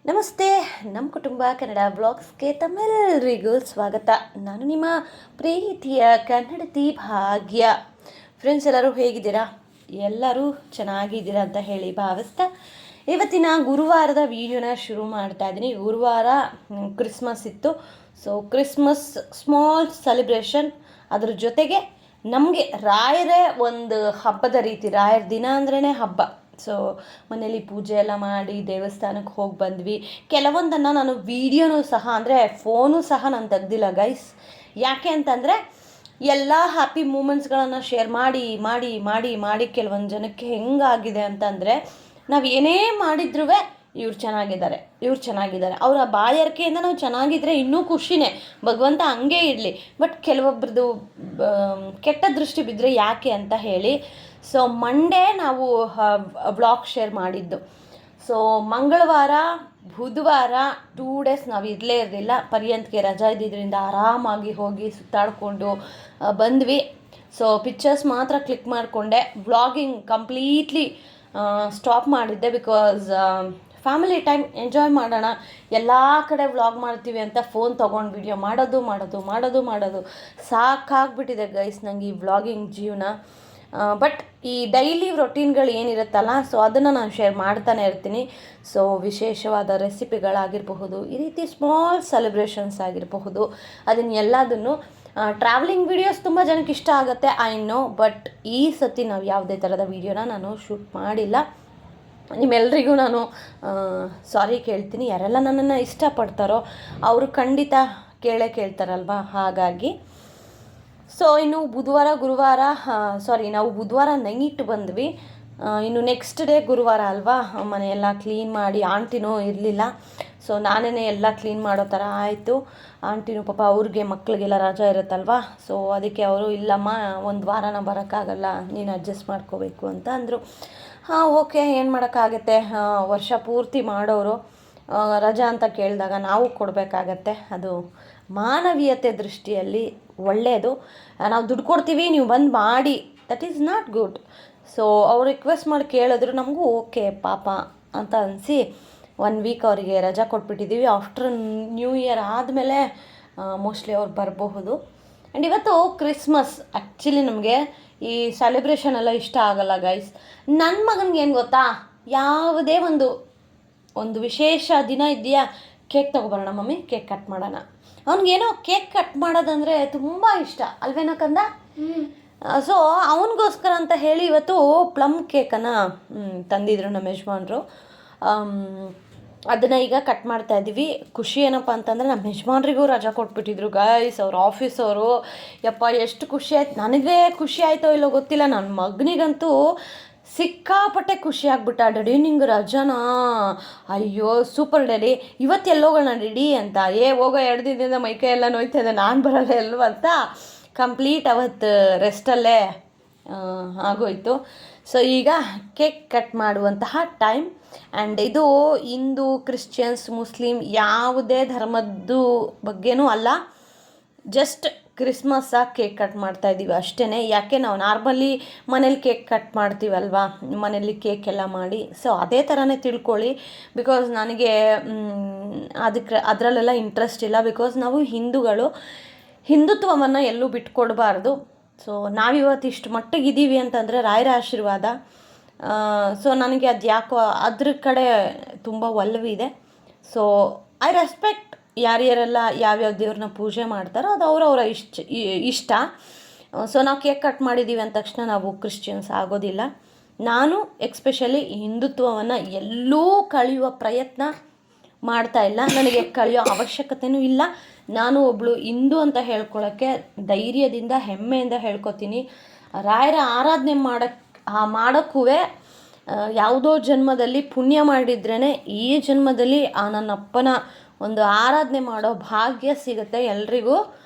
ನಮಸ್ತೆ. ನಮ್ಮ ಕುಟುಂಬ ಕನ್ನಡ ಬ್ಲಾಗ್ಸ್ಗೆ ತಮ್ಮೆಲ್ಲರಿಗೂ ಸ್ವಾಗತ. ನಾನು ನಿಮ್ಮ ಪ್ರೀತಿಯ ಕನ್ನಡತಿ ಭಾಗ್ಯ. ಫ್ರೆಂಡ್ಸ್, ಎಲ್ಲರೂ ಹೇಗಿದ್ದೀರಾ? ಎಲ್ಲರೂ ಚೆನ್ನಾಗಿದ್ದೀರಾ ಅಂತ ಹೇಳಿ ಭಾವಿಸ್ತಾ ಇವತ್ತಿನ ಗುರುವಾರದ ವಿಡಿಯೋನ ಶುರು ಮಾಡ್ತಾ ಇದ್ದೀನಿ. ಗುರುವಾರ ಕ್ರಿಸ್ಮಸ್ ಇತ್ತು. ಸೊ ಕ್ರಿಸ್ಮಸ್ ಸ್ಮಾಲ್ ಸೆಲೆಬ್ರೇಷನ್, ಅದ್ರ ಜೊತೆಗೆ ನಮಗೆ ರಾಯರೇ ಒಂದು ಹಬ್ಬದ ರೀತಿ, ರಾಯರ ದಿನ ಅಂದ್ರೇ ಹಬ್ಬ. ಸೊ ಮನೇಲಿ ಪೂಜೆ ಎಲ್ಲ ಮಾಡಿ ದೇವಸ್ಥಾನಕ್ಕೆ ಹೋಗಿ ಬಂದ್ವಿ. ಕೆಲವೊಂದನ್ನು ನಾನು ವೀಡಿಯೋನೂ ಸಹ, ಅಂದರೆ ಫೋನು ಸಹ ನಾನು ತೆಗ್ದಿಲ್ಲ ಗೈಸ್. ಯಾಕೆ ಅಂತಂದರೆ ಎಲ್ಲ ಹ್ಯಾಪಿ ಮೂಮೆಂಟ್ಸ್ಗಳನ್ನು ಶೇರ್ ಮಾಡಿ ಮಾಡಿ ಮಾಡಿ ಮಾಡಿ ಕೆಲವೊಂದು ಜನಕ್ಕೆ ಹೆಂಗಾಗಿದೆ ಅಂತಂದರೆ, ನಾವು ಏನೇ ಮಾಡಿದ್ರೂ ಇವ್ರು ಚೆನ್ನಾಗಿದ್ದಾರೆ ಅವರ ಬಾಯಾರಿಕೆಯಿಂದ ನಾವು ಚೆನ್ನಾಗಿದ್ದರೆ ಇನ್ನೂ ಖುಷಿನೇ, ಭಗವಂತ ಹಂಗೆ ಇರಲಿ. ಬಟ್ ಕೆಲವೊಬ್ರದ್ದು ಕೆಟ್ಟ ದೃಷ್ಟಿ ಬಿದ್ದರೆ ಯಾಕೆ ಅಂತ ಹೇಳಿ ಸೊ ಮಂಡೇ ನಾವು ವ್ಲಾಗ್ ಶೇರ್ ಮಾಡಿದ್ದು. ಸೊ ಮಂಗಳವಾರ ಬುಧವಾರ 2 ಡೇಸ್ ನಾವು ಇರಲೇ ಇರಲಿಲ್ಲ. ಪರ್ಯಂತಕ್ಕೆ ರಜಾ ಇದ್ದಿದ್ದರಿಂದ ಆರಾಮಾಗಿ ಹೋಗಿ ಸುತ್ತಾಡಿಕೊಂಡು ಬಂದ್ವಿ. ಸೊ ಪಿಕ್ಚರ್ಸ್ ಮಾತ್ರ ಕ್ಲಿಕ್ ಮಾಡಿಕೊಂಡೆ. ವ್ಲಾಗಿಂಗ್ ಕಂಪ್ಲೀಟ್ಲಿ ಸ್ಟಾಪ್ ಮಾಡಿದ್ದೆ. ಬಿಕಾಸ್ ಫ್ಯಾಮಿಲಿ ಟೈಮ್ ಎಂಜಾಯ್ ಮಾಡೋಣ, ಎಲ್ಲ ಕಡೆ ವ್ಲಾಗ್ ಮಾಡ್ತೀವಿ ಅಂತ ಫೋನ್ ತೊಗೊಂಡು ವಿಡಿಯೋ ಮಾಡೋದು ಸಾಕಾಗ್ಬಿಟ್ಟಿದೆ ಗೈಸ್ ನನಗೆ ಈ ವ್ಲಾಗಿಂಗ್ ಜೀವನ. ಬಟ್ ಈ ಡೈಲಿ ರೊಟೀನ್ಗಳು ಏನಿರುತ್ತಲ್ಲ, ಸೊ ಅದನ್ನು ನಾನು ಶೇರ್ ಮಾಡ್ತಾನೆ ಇರ್ತೀನಿ. ಸೊ ವಿಶೇಷವಾದ ರೆಸಿಪಿಗಳಾಗಿರಬಹುದು, ಈ ರೀತಿ ಸ್ಮಾಲ್ ಸೆಲೆಬ್ರೇಷನ್ಸ್ ಆಗಿರಬಹುದು, ಅದನ್ನೆಲ್ಲದನ್ನು ಟ್ರಾವೆಲಿಂಗ್ ವೀಡಿಯೋಸ್ ತುಂಬ ಜನಕ್ಕೆ ಇಷ್ಟ ಆಗುತ್ತೆ, ಐ ನೋ. ಬಟ್ ಈ ಸತಿ ನಾವು ಯಾವುದೇ ಥರದ ವೀಡಿಯೋನ ನಾನು ಶೂಟ್ ಮಾಡಿಲ್ಲ. ನಿಮ್ಮೆಲ್ರಿಗೂ ನಾನು ಸಾರಿ ಕೇಳ್ತೀನಿ. ಯಾರೆಲ್ಲ ನನ್ನನ್ನು ಇಷ್ಟಪಡ್ತಾರೋ ಅವರು ಖಂಡಿತ ಕೇಳ್ತಾರಲ್ವ, ಹಾಗಾಗಿ. ಸೊ ಇನ್ನು ನಾವು ಬುಧವಾರ ನೈಟ್ ಬಂದ್ವಿ. ಇನ್ನು ನೆಕ್ಸ್ಟ್ ಡೇ ಗುರುವಾರ ಅಲ್ವಾ, ಮನೆಯೆಲ್ಲ ಕ್ಲೀನ್ ಮಾಡಿ, ಆಂಟಿನೂ ಇರಲಿಲ್ಲ. ಸೊ ನಾನೇ ಎಲ್ಲ ಕ್ಲೀನ್ ಮಾಡೋ ಥರ ಆಯಿತು. ಆಂಟಿನೂ ಪಾಪ ಅವ್ರಿಗೆ ಮಕ್ಕಳಿಗೆಲ್ಲ ರಜಾ ಇರುತ್ತಲ್ವ. ಸೊ ಅದಕ್ಕೆ ಅವರು, ಇಲ್ಲಮ್ಮ ಒಂದು ವಾರನ ಬರೋಕ್ಕಾಗಲ್ಲ, ನೀನು ಅಡ್ಜಸ್ಟ್ ಮಾಡ್ಕೋಬೇಕು ಅಂತ ಅಂದರು. ಹಾಂ, ಓಕೆ, ಏನು ಮಾಡೋಕ್ಕಾಗತ್ತೆ, ವರ್ಷ ಪೂರ್ತಿ ಮಾಡೋರು ರಜಾ ಅಂತ ಕೇಳಿದಾಗ ನಾವು ಕೊಡಬೇಕಾಗತ್ತೆ. ಅದು ಮಾನವೀಯತೆ ದೃಷ್ಟಿಯಲ್ಲಿ ಒಳ್ಳೆಯದು. ನಾವು ದುಡ್ಡು ಕೊಡ್ತೀವಿ, ನೀವು ಬಂದು ಮಾಡಿ, that is not good. So ಅವ್ರು ರಿಕ್ವೆಸ್ಟ್ ಮಾಡಿ ಕೇಳಿದ್ರು, ನಮಗೂ ಓಕೆ ಪಾಪ ಅಂತ ಅನಿಸಿ 1 ವೀಕ್ ಅವರಿಗೆ ರಜಾ ಕೊಟ್ಬಿಟ್ಟಿದ್ದೀವಿ. ಆಫ್ಟರ್ ನ್ಯೂ ಇಯರ್ ಆದಮೇಲೆ ಮೋಸ್ಟ್ಲಿ ಅವ್ರು ಬರಬಹುದು. ಆ್ಯಂಡ್ ಇವತ್ತು ಕ್ರಿಸ್ಮಸ್. ಆ್ಯಕ್ಚುಲಿ ನಮಗೆ ಈ ಸೆಲೆಬ್ರೇಷನ್ ಎಲ್ಲ ಇಷ್ಟ ಆಗಲ್ಲ ಗೈಸ್. ನನ್ನ ಮಗನಿಗೆ ಏನು ಗೊತ್ತಾ, ಯಾವುದೇ ಒಂದು ವಿಶೇಷ ದಿನ ಇದೆಯಾ, ಕೇಕ್ ತೊಗೊಬರೋಣ ಮಮ್ಮಿ, ಕೇಕ್ ಕಟ್ ಮಾಡೋಣ. ಅವ್ನಿಗೇನೋ ಕೇಕ್ ಕಟ್ ಮಾಡೋದಂದರೆ ತುಂಬ ಇಷ್ಟ ಅಲ್ವೇನೋ ಕಂದ. ಸೊ ಅವನಿಗೋಸ್ಕರ ಅಂತ ಹೇಳಿ ಇವತ್ತು ಪ್ಲಮ್ ಕೇಕನ್ನು ತಂದಿದ್ರು ನಮ್ಮ ಯಜಮಾನ್ರು. ಅದನ್ನು ಈಗ ಕಟ್ ಮಾಡ್ತಾ ಇದ್ದೀವಿ. ಖುಷಿ ಏನಪ್ಪ ಅಂತಂದರೆ, ನಮ್ಮ ಯಜಮಾನ್ರಿಗೂ ರಜಾ ಕೊಟ್ಬಿಟ್ಟಿದ್ರು ಗೈಸ್, ಅವ್ರ ಆಫೀಸವರು. ಯಪ್ಪ, ಎಷ್ಟು ಖುಷಿ ಆಯ್ತು. ನನಗೇ ಖುಷಿ ಆಯಿತೋ ಇಲ್ಲೋ ಗೊತ್ತಿಲ್ಲ, ನನ್ನ ಮಗನಿಗಂತೂ ಸಿಕ್ಕಾಪಟ್ಟೆ ಖುಷಿ ಆಗ್ಬಿಟ್ಟ. ಡ್ಯಾಡಿ ನಿಂಗೆ ರಜಾನಾ? ಅಯ್ಯೋ ಸೂಪರ್ ಡ್ಯಾಡಿ, ಇವತ್ತು ಎಲ್ಲೋಗೋಣ ರೆಡಿ ಅಂತ. ಹೋಗೋ 2 ದಿನದಿಂದ ಮೈಕೈ ಎಲ್ಲ ನೋಯ್ತಾ ಇದೆ, ನಾನು ಬರಲ್ಲ ಎಲ್ಲೂ ಅಂತ ಕಂಪ್ಲೀಟ್ ಅವತ್ತು ರೆಸ್ಟಲ್ಲೇ ಆಗೋಯ್ತು. ಸೊ ಈಗ ಕೇಕ್ ಕಟ್ ಮಾಡುವಂತಹ ಟೈಮ್. ಆ್ಯಂಡ್ ಇದು ಹಿಂದೂ, ಕ್ರಿಶ್ಚಿಯನ್ಸ್, ಮುಸ್ಲಿಮ್ ಯಾವುದೇ ಧರ್ಮದ್ದು ಬಗ್ಗೆನೂ ಅಲ್ಲ, ಜಸ್ಟ್ ಕ್ರಿಸ್ಮಸ್ಸಾಗಿ ಕೇಕ್ ಕಟ್ ಮಾಡ್ತಾಯಿದ್ದೀವಿ ಅಷ್ಟೇ. ಯಾಕೆ ನಾವು ನಾರ್ಮಲಿ ಮನೇಲಿ ಕೇಕ್ ಕಟ್ ಮಾಡ್ತೀವಲ್ವಾ, ಮನೇಲಿ ಕೇಕ್ ಎಲ್ಲ ಮಾಡಿ. ಸೊ ಅದೇ ಥರನೇ ತಿಳ್ಕೊಳ್ಳಿ. ಬಿಕಾಸ್ ನನಗೆ ಅದರಲ್ಲೆಲ್ಲ ಇಂಟ್ರೆಸ್ಟ್ ಇಲ್ಲ. ಬಿಕಾಸ್ ನಾವು ಹಿಂದುತ್ವವನ್ನು ಎಲ್ಲೂ ಬಿಟ್ಕೊಡ್ಬಾರ್ದು. ಸೊ ನಾವಿವತ್ತು ಇಷ್ಟು ಮಟ್ಟಿಗಿದ್ದೀವಿ ಅಂತಂದರೆ ರಾಯರ ಆಶೀರ್ವಾದ. ಸೊ ನನಗೆ ಅದು ಯಾಕೋ ಅದ್ರ ಕಡೆ ತುಂಬ ಒಲವಿದೆ. ಸೊ ಐ ರೆಸ್ಪೆಕ್ಟ್ ಯಾರ್ಯಾರೆಲ್ಲ ಯಾವ್ಯಾವ ದೇವ್ರನ್ನ ಪೂಜೆ ಮಾಡ್ತಾರೋ ಅದು ಅವರವರ ಇಷ್ಟ. ಸೊ ನಾವು ಕೇಕ್ ಕಟ್ ಮಾಡಿದ್ದೀವಿ ಅಂದ ತಕ್ಷಣ ನಾವು ಕ್ರಿಶ್ಚಿಯನ್ಸ್ ಆಗೋದಿಲ್ಲ. ನಾನು ಎಕ್ಸ್ಪೆಷಲಿ ಹಿಂದುತ್ವವನ್ನು ಎಲ್ಲೂ ಕಳೆಯುವ ಪ್ರಯತ್ನ ಮಾಡ್ತಾ ಇಲ್ಲ, ನನಗೆ ಕಳೆಯೋ ಅವಶ್ಯಕತೆಯೂ ಇಲ್ಲ. ನಾನು ಒಬ್ಬಳು ಹಿಂದೂ ಅಂತ ಹೇಳ್ಕೊಳ್ಳೋಕ್ಕೆ ಧೈರ್ಯದಿಂದ ಹೆಮ್ಮೆಯಿಂದ ಹೇಳ್ಕೊತೀನಿ. ರಾಯರ ಆರಾಧನೆ ಮಾಡೋಕ್ಕೂ ಯಾವುದೋ ಜನ್ಮದಲ್ಲಿ ಪುಣ್ಯ ಮಾಡಿದ್ರೇ ಈ ಜನ್ಮದಲ್ಲಿ ನನ್ನ ಅಪ್ಪನ ಒಂದು ಆರಾಧನೆ ಮಾಡೋ ಭಾಗ್ಯ ಸಿಗುತ್ತೆ, ಎಲ್ರಿಗೂ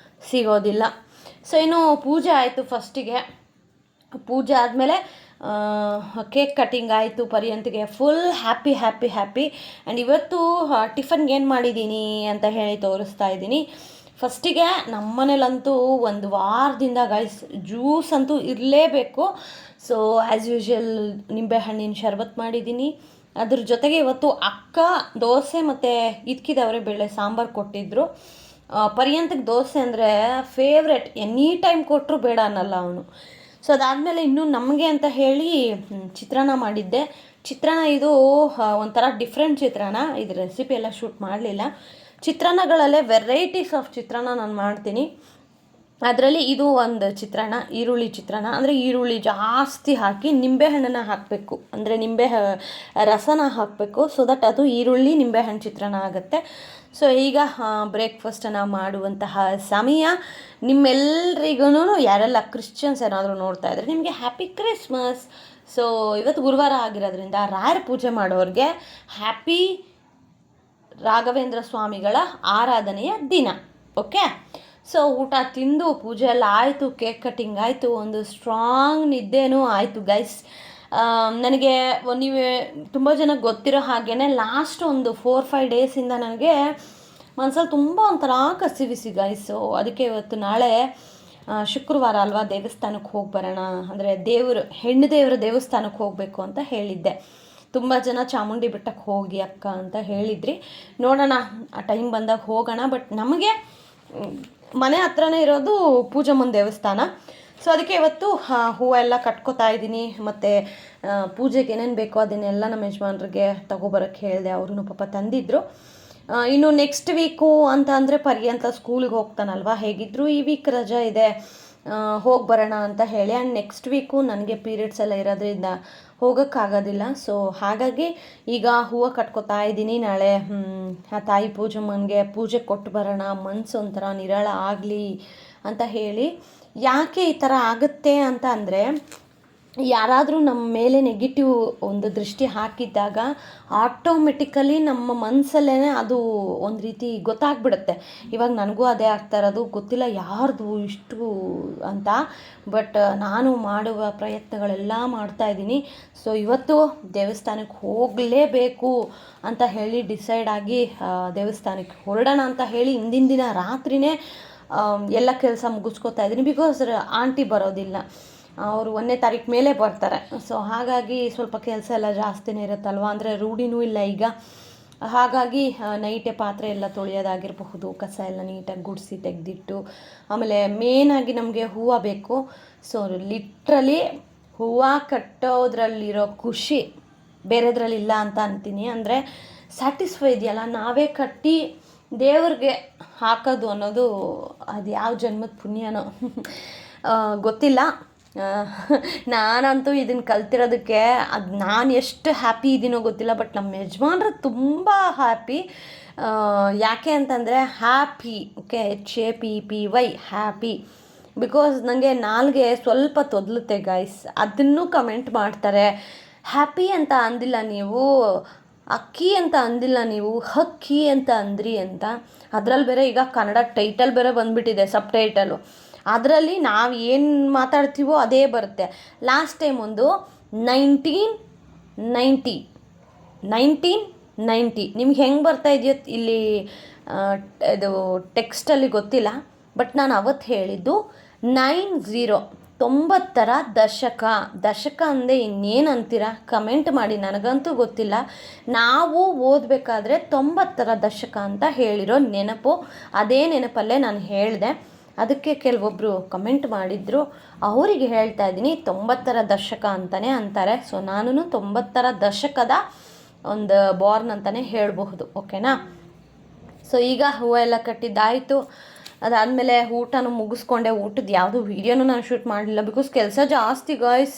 ಸಿಗೋದಿಲ್ಲ. ಸೊ ಇನ್ನು ಪೂಜೆ ಆಯಿತು. ಫಸ್ಟಿಗೆ ಪೂಜೆ ಆದಮೇಲೆ ಕೇಕ್ ಕಟ್ಟಿಂಗ್ ಆಯಿತು. ಪರ್ಯಂತಿಗೆ ಫುಲ್ ಹ್ಯಾಪಿ. ಆ್ಯಂಡ್ ಇವತ್ತು ಟಿಫನ್ಗೆ ಏನು ಮಾಡಿದ್ದೀನಿ ಅಂತ ಹೇಳಿ ತೋರಿಸ್ತಾ ಇದ್ದೀನಿ. ಫಸ್ಟಿಗೆ ನಮ್ಮ ಮನೇಲಂತೂ 1 ವಾರದಿಂದ ಗೈಸ್ ಜ್ಯೂಸ್ ಅಂತೂ ಇರಲೇಬೇಕು. ಸೊ ಆ್ಯಸ್ ಯೂಶ್ವಲ್ ನಿಂಬೆಹಣ್ಣಿನ ಶರ್ಬತ್ ಮಾಡಿದ್ದೀನಿ. ಅದ್ರ ಜೊತೆಗೆ ಇವತ್ತು ಅಕ್ಕ ದೋಸೆ ಮತ್ತು ಇದ್ಕಿದವರೆ ಬೇಳೆ ಸಾಂಬಾರು ಕೊಟ್ಟಿದ್ದರು. ಪರ್ಯಂತಕ್ಕೆ ದೋಸೆ ಅಂದರೆ ಫೇವ್ರೆಟ್, ಎನಿ ಟೈಮ್ ಕೊಟ್ಟರು ಬೇಡ ಅನ್ನಲ್ಲ ಅವನು. ಸೊ ಅದಾದಮೇಲೆ ಇನ್ನೂ ನಮಗೆ ಅಂತ ಹೇಳಿ ಚಿತ್ರಾನ್ನ ಮಾಡಿದ್ದೆ. ಚಿತ್ರಾನ್ನ ಇದು ಒಂಥರ ಡಿಫ್ರೆಂಟ್ ಚಿತ್ರಾನ್ನ, ಇದು ರೆಸಿಪಿ ಎಲ್ಲ ಶೂಟ್ ಮಾಡಲಿಲ್ಲ. ಚಿತ್ರಾನ್ನಗಳಲ್ಲೇ ವೆರೈಟೀಸ್ ಆಫ್ ಚಿತ್ರಾನ್ನ ನಾನು ಮಾಡ್ತೀನಿ. ಅದರಲ್ಲಿ ಇದು ಒಂದು ಚಿತ್ರಾನ್ನ, ಈರುಳ್ಳಿ ಚಿತ್ರಾನ್ನ. ಅಂದರೆ ಈರುಳ್ಳಿ ಜಾಸ್ತಿ ಹಾಕಿ ನಿಂಬೆಹಣ್ಣನ್ನು ಹಾಕಬೇಕು, ಅಂದರೆ ರಸನ ಹಾಕಬೇಕು, ಸೊ ದಟ್ ಅದು ಈರುಳ್ಳಿ ನಿಂಬೆಹಣ್ಣು ಚಿತ್ರಾನ್ನ ಆಗುತ್ತೆ. ಸೊ ಈಗ ಬ್ರೇಕ್ಫಾಸ್ಟನ್ನು ಮಾಡುವಂತಹ ಸಮಯ. ನಿಮ್ಮೆಲ್ಲರಿಗೂ, ಯಾರೆಲ್ಲ ಕ್ರಿಶ್ಚಿಯನ್ಸ್ ಏನಾದರೂ ನೋಡ್ತಾ ಇದ್ದರೆ ನಿಮಗೆ ಹ್ಯಾಪಿ ಕ್ರಿಸ್ಮಸ್. ಸೊ ಇವತ್ತು ಗುರುವಾರ ಆಗಿರೋದ್ರಿಂದ ರಾಯರ ಪೂಜೆ ಮಾಡೋರಿಗೆ ಹ್ಯಾಪಿ ರಾಘವೇಂದ್ರ ಸ್ವಾಮಿಗಳ ಆರಾಧನೆಯ ದಿನ. ಓಕೆ, ಸೊ ಊಟ ತಿಂದು ಪೂಜೆ ಎಲ್ಲ ಆಯಿತು, ಕೇಕ್ ಕಟ್ಟಿಂಗ್ ಆಯಿತು, ಒಂದು ಸ್ಟ್ರಾಂಗ್ ನಿದ್ದೆನೂ ಆಯಿತು ಗೈಸ್. ನನಗೆ ನೀವೇ ತುಂಬ ಜನಕ್ಕೆ ಗೊತ್ತಿರೋ ಹಾಗೇ ಲಾಸ್ಟ್ ಒಂದು 4-5 ಡೇಸಿಂದ ನನಗೆ ಮನಸ್ಸಲ್ಲಿ ತುಂಬ ಒಂಥರ ಕಸಿವಿಸಿ ಗೈಸು. ಅದಕ್ಕೆ ಇವತ್ತು ನಾಳೆ ಶುಕ್ರವಾರ ಅಲ್ವಾ, ದೇವಸ್ಥಾನಕ್ಕೆ ಹೋಗಿ ಬರೋಣ, ಅಂದರೆ ಹೆಣ್ಣು ದೇವರ ದೇವಸ್ಥಾನಕ್ಕೆ ಹೋಗಬೇಕು ಅಂತ ಹೇಳಿದ್ದೆ. ತುಂಬ ಜನ ಚಾಮುಂಡಿ ಬೆಟ್ಟಕ್ಕೆ ಹೋಗಿ ಅಕ್ಕ ಅಂತ ಹೇಳಿದ್ರಿ. ನೋಡೋಣ, ಆ ಟೈಮ್ ಬಂದಾಗ ಹೋಗೋಣ. ಬಟ್ ನಮಗೆ ಮನೆ ಹತ್ರನೇ ಇರೋದು ಪೂಜಮ್ಮನ ದೇವಸ್ಥಾನ. ಸೊ ಅದಕ್ಕೆ ಇವತ್ತು ಹೂವೆಲ್ಲ ಕಟ್ಕೋತಾ ಇದ್ದೀನಿ. ಮತ್ತು ಪೂಜೆಗೆ ಏನೇನು ಬೇಕೋ ಅದನ್ನೆಲ್ಲ ನಮ್ಮ ಯಜಮಾನ್ರಿಗೆ ತಗೊಬರೋಕ್ಕೆ ಹೇಳಿದೆ. ಅವ್ರೂ ಪಾಪ ತಂದಿದ್ದರು. ಇನ್ನು ನೆಕ್ಸ್ಟ್ ವೀಕು ಅಂತ ಅಂದರೆ ಪರ್ಯಂತ ಸ್ಕೂಲಿಗೆ ಹೋಗ್ತಾನಲ್ವ, ಹೇಗಿದ್ದರೂ ಈ ವೀಕ್ ರಜಾ ಇದೆ, ಹೋಗಿ ಬರೋಣ ಅಂತ ಹೇಳಿ. ಆ್ಯಂಡ್ ನೆಕ್ಸ್ಟ್ ವೀಕು ನನಗೆ ಪೀರಿಯಡ್ಸ್ ಎಲ್ಲ ಇರೋದ್ರಿಂದ ಹೋಗೋಕ್ಕಾಗೋದಿಲ್ಲ. ಸೊ ಹಾಗಾಗಿ ಈಗ ಹೂವು ಕಟ್ಕೋತಾ ಇದ್ದೀನಿ. ನಾಳೆ ಆ ತಾಯಿ ಪೂಜಮ್ಮನಿಗೆ ಪೂಜೆ ಕೊಟ್ಟು ಬರೋಣ, ಮನಸ್ಸು ಒಂಥರ ನಿರಾಳ ಆಗಲಿ ಅಂತ ಹೇಳಿ. ಯಾಕೆ ಈ ಥರ ಆಗುತ್ತೆ ಅಂತ ಅಂದರೆ, ಯಾರಾದರೂ ನಮ್ಮ ಮೇಲೆ ನೆಗೆಟಿವ್ ಒಂದು ದೃಷ್ಟಿ ಹಾಕಿದ್ದಾಗ ಆಟೋಮೆಟಿಕಲಿ ನಮ್ಮ ಮನಸ್ಸಲ್ಲೇ ಅದು ಒಂದು ರೀತಿ ಗೊತ್ತಾಗ್ಬಿಡುತ್ತೆ. ಇವಾಗ ನನಗೂ ಅದೇ ಆಗ್ತಾ ಇರೋದು, ಗೊತ್ತಿಲ್ಲ ಯಾರ್ದು ಇಷ್ಟು ಅಂತ. ಬಟ್ ನಾನು ಮಾಡುವ ಪ್ರಯತ್ನಗಳೆಲ್ಲ ಮಾಡ್ತಾಯಿದ್ದೀನಿ. ಸೊ ಇವತ್ತು ದೇವಸ್ಥಾನಕ್ಕೆ ಹೋಗಲೇಬೇಕು ಅಂತ ಹೇಳಿ ಡಿಸೈಡ್ ಆಗಿ ದೇವಸ್ಥಾನಕ್ಕೆ ಹೊರಡೋಣ ಅಂತ ಹೇಳಿ ಹಿಂದಿನ ದಿನ ರಾತ್ರಿಯೇ ಎಲ್ಲ ಕೆಲಸ ಮುಗಿಸ್ಕೊತಾ ಇದ್ದೀನಿ. ಬಿಕಾಸ್ ಆಂಟಿ ಬರೋದಿಲ್ಲ, ಅವರು 1ನೇ ತಾರೀಕು ಮೇಲೆ ಬರ್ತಾರೆ. ಸೊ ಹಾಗಾಗಿ ಸ್ವಲ್ಪ ಕೆಲಸ ಎಲ್ಲ ಜಾಸ್ತಿನೇ ಇರುತ್ತಲ್ವ, ಅಂದರೆ ರೂಢಿನೂ ಇಲ್ಲ ಈಗ. ಹಾಗಾಗಿ ನೈಟೇ ಪಾತ್ರೆ ಎಲ್ಲ ತೊಳೆಯೋದಾಗಿರಬಹುದು, ಕಸ ಎಲ್ಲ ನೀಟಾಗಿ ಗುಡಿಸಿ ತೆಗೆದಿಟ್ಟು, ಆಮೇಲೆ ಮೇನಾಗಿ ನಮಗೆ ಹೂವು ಬೇಕು. ಸೊ ಲಿಟ್ರಲಿ ಹೂವು ಕಟ್ಟೋದ್ರಲ್ಲಿರೋ ಖುಷಿ ಬೇರೆದ್ರಲ್ಲಿಲ್ಲ ಅಂತ ಅಂತೀನಿ. ಅಂದರೆ ಸ್ಯಾಟಿಸ್ಫೈ ಇದೆಯಲ್ಲ, ನಾವೇ ಕಟ್ಟಿ ದೇವ್ರಿಗೆ ಹಾಕೋದು ಅನ್ನೋದು ಅದು ಯಾವ ಜನ್ಮದ ಪುಣ್ಯನೋ ಗೊತ್ತಿಲ್ಲ. ನಾನಂತೂ ಇದನ್ನು ಕಲ್ತಿರೋದಕ್ಕೆ ಅದು ನಾನು ಎಷ್ಟು ಹ್ಯಾಪಿ ಇದ್ದೀನೋ ಗೊತ್ತಿಲ್ಲ. ಬಟ್ ನಮ್ಮ ಯಜಮಾನ್ರು ತುಂಬ ಹ್ಯಾಪಿ. ಯಾಕೆ ಅಂತಂದರೆ happy, okay, HAPPY happy. Because ನನಗೆ ನಾಲ್ಗೆ ಸ್ವಲ್ಪ ತೊದಲುತ್ತೆ ಗೈಸ್, ಅದನ್ನು ಕಮೆಂಟ್ ಮಾಡ್ತಾರೆ. ಹ್ಯಾಪಿ ಅಂತ ಅಂದಿಲ್ಲ ನೀವು, ಅಕ್ಕಿ ಅಂತ ಅಂದಿಲ್ಲ ನೀವು, ಹಕ್ಕಿ ಅಂತ ಅಂದ್ರಿ ಅಂತ. ಅದರಲ್ಲಿ ಬೇರೆ ಈಗ ಕನ್ನಡ ಟೈಟಲ್ ಬೇರೆ ಬಂದುಬಿಟ್ಟಿದೆ, ಸಬ್ ಟೈಟಲು. ಅದರಲ್ಲಿ ನಾವು ಏನು ಮಾತಾಡ್ತೀವೋ ಅದೇ ಬರುತ್ತೆ. ಲಾಸ್ಟ್ ಟೈಮ್ ಒಂದು 1990 ನಿಮ್ಗೆ ಹೆಂಗೆ ಬರ್ತಾ ಇದೆಯೋ ಇಲ್ಲಿ ಇದು ಟೆಕ್ಸ್ಟಲ್ಲಿ ಗೊತ್ತಿಲ್ಲ. ಬಟ್ ನಾನು ಅವತ್ತು ಹೇಳಿದ್ದು 90 ದಶಕ ಅಂದೆ ಇನ್ನೇನು ಅಂತೀರ ಕಮೆಂಟ್ ಮಾಡಿ, ನನಗಂತೂ ಗೊತ್ತಿಲ್ಲ. ನಾವು ಓದಬೇಕಾದ್ರೆ 90 ದಶಕ ಅಂತ ಹೇಳಿರೋ ನೆನಪು, ಅದೇ ನೆನಪಲ್ಲೇ ನಾನು ಹೇಳಿದೆ. ಅದಕ್ಕೆ ಕೆಲವೊಬ್ಬರು ಕಮೆಂಟ್ ಮಾಡಿದರು, ಅವರಿಗೆ ಹೇಳ್ತಾ ಇದ್ದೀನಿ 90 ದಶಕ ಅಂತಲೇ ಅಂತಾರೆ. ಸೊ ನಾನು 90 ದಶಕದ ಒಂದು ಬಾರ್ನ್ ಅಂತಲೇ ಹೇಳಬಹುದು, ಓಕೆನಾ. ಸೊ ಈಗ ಹೂವೆಲ್ಲ ಕಟ್ಟಿದ್ದಾಯಿತು. ಅದಾದಮೇಲೆ ಊಟನೂ ಮುಗಿಸ್ಕೊಂಡೆ. ಊಟದ ಯಾವುದೂ ವೀಡಿಯೋನೂ ನಾನು ಶೂಟ್ ಮಾಡಲಿಲ್ಲ, ಬಿಕಾಸ್ ಕೆಲಸ ಜಾಸ್ತಿ ಗಾಯ್ಸ್.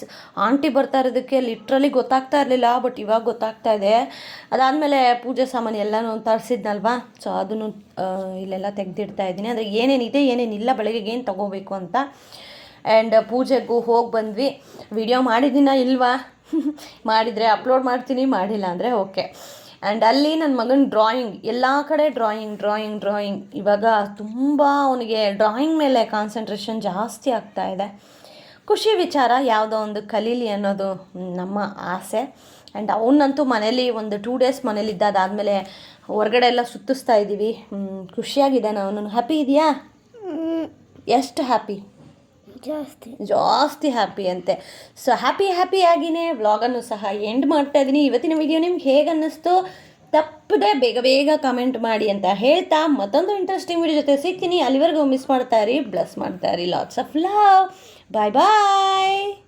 ಆಂಟಿ ಬರ್ತಾ ಇರೋದಕ್ಕೆ ಲಿಟ್ರಲಿ ಗೊತ್ತಾಗ್ತಾ ಇರಲಿಲ್ಲ, ಬಟ್ ಇವಾಗ ಗೊತ್ತಾಗ್ತಾ ಇದೆ. ಅದಾದಮೇಲೆ ಪೂಜೆ ಸಾಮಾನು ಎಲ್ಲನೂ ತರಿಸಿದ್ನಲ್ವ, ಸೊ ಅದನ್ನು ಇಲ್ಲೆಲ್ಲ ತೆಗೆದಿಡ್ತಾ ಇದ್ದೀನಿ. ಅಂದರೆ ಏನೇನಿದೆ ಏನೇನಿಲ್ಲ, ಬೆಳಗ್ಗೆಗೆ ಏನು ತೊಗೋಬೇಕು ಅಂತ. ಆ್ಯಂಡ್ ಪೂಜೆಗೂ ಹೋಗಿ ಬಂದ್ವಿ. ವಿಡಿಯೋ ಮಾಡಿದ್ದೀನ ಇಲ್ವಾ ಮಾಡಿದರೆ ಅಪ್ಲೋಡ್ ಮಾಡ್ತೀನಿ, ಮಾಡಿಲ್ಲ ಅಂದರೆ ಓಕೆ. ಆ್ಯಂಡ್ ಅಲ್ಲಿ ನನ್ನ ಮಗನ ಡ್ರಾಯಿಂಗ್, ಎಲ್ಲ ಕಡೆ ಡ್ರಾಯಿಂಗ್. ಇವಾಗ ತುಂಬ ಅವನಿಗೆ ಡ್ರಾಯಿಂಗ್ ಮೇಲೆ ಕಾನ್ಸಂಟ್ರೇಷನ್ ಜಾಸ್ತಿ ಆಗ್ತಾ ಇದೆ. ಖುಷಿ ವಿಚಾರ, ಯಾವುದೋ ಒಂದು ಕಲೀಲಿ ಅನ್ನೋದು ನಮ್ಮ ಆಸೆ. ಆ್ಯಂಡ್ ಅವನಂತೂ ಮನೇಲಿ ಒಂದು 2 ಡೇಸ್ ಮನೇಲಿದ್ದ. ಅದಾದಮೇಲೆ ಹೊರಗಡೆ ಎಲ್ಲ ಸುತ್ತಿಸ್ತಾ ಇದ್ದೀವಿ. ಖುಷಿಯಾಗಿದ್ದಾನೆ ಅವನು. ಹ್ಯಾಪಿ ಇದೆಯಾ? ಎಷ್ಟು ಹ್ಯಾಪಿ? ಜಾಸ್ತಿ ಹ್ಯಾಪಿ ಅಂತೆ. ಸೊ ಹ್ಯಾಪಿಯಾಗಿಯೇ ವ್ಲಾಗನ್ನು ಸಹ ಎಂಡ್ ಮಾಡ್ತಾ ಇದ್ದೀನಿ. ಇವತ್ತಿನ ವಿಡಿಯೋ ನಿಮ್ಗೆ ಹೇಗೆ ಅನ್ನಿಸ್ತು ತಪ್ಪದೆ ಬೇಗ ಕಮೆಂಟ್ ಮಾಡಿ ಅಂತ ಹೇಳ್ತಾ ಮತ್ತೊಂದು ಇಂಟ್ರೆಸ್ಟಿಂಗ್ ವಿಡಿಯೋ ಜೊತೆ ಸಿಗ್ತೀನಿ. ಅಲ್ಲಿವರೆಗೂ ಮಿಸ್ ಮಾಡ್ತಾ ಇರಿ, ಬ್ಲೆಸ್ ಮಾಡ್ತಾ ಇರಿ. Lots of love. ಬಾಯ್.